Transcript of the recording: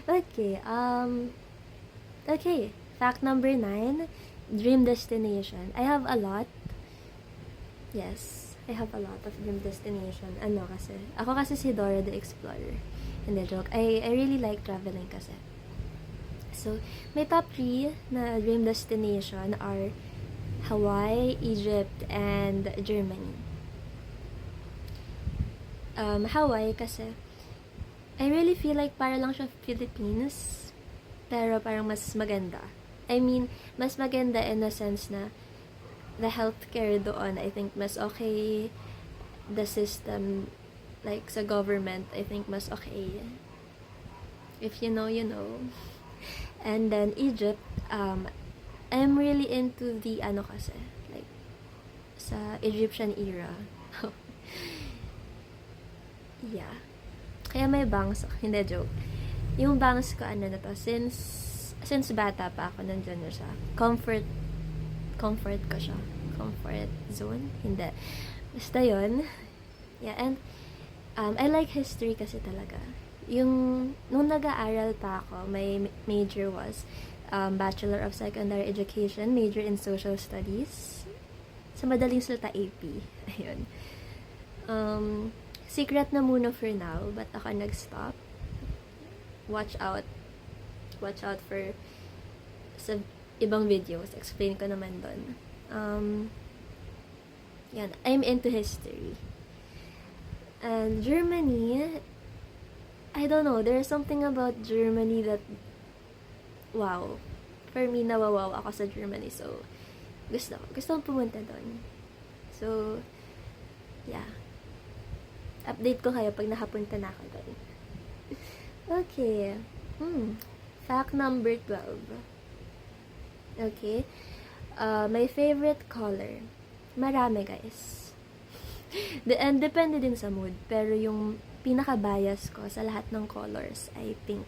Okay, okay. Fact number 9, dream destination. I have a lot. Yes, I have a lot of dream destination. Ano kasi? Ako kasi si Dora the Explorer. Hindi, joke. I really like traveling kasi. So, my top 3 na dream destination are Hawaii, Egypt, and Germany. Hawaii kasi I really feel like para lang siya Philippines, pero parang mas maganda. I mean, mas maganda in the sense na the healthcare doon, I think mas okay. The system, like sa government, I think mas okay. If you know, you know. And then Egypt, I'm really into the ano kasi, like sa Egyptian era. Yeah. Kaya may bangs ako. Hindi, joke. Yung bangs ko, ano na to, since bata pa ako, nandyan na siya. Comfort ko siya. Comfort zone? Hindi. Basta yun. Yeah, and I like history kasi talaga. Nung nag-aaral pa ako, my major was Bachelor of Secondary Education, major in Social Studies. Sa madaling salita, AP. Ayun. Secret na muna for now, but ako nag-stop. Watch out. Watch out for sa ibang videos. Explain ko naman doon. Yan. I'm into history. And Germany, I don't know, there's something about Germany that, wow. For me, nawawaw ako sa Germany. So, gusto kong pumunta doon. So, yeah. Update ko kayo pag nakapunta na ako doon. Okay. Fact number 12. Okay. My favorite color. Marami, guys. And depende din sa mood. Pero yung pinaka-bias ko sa lahat ng colors ay pink.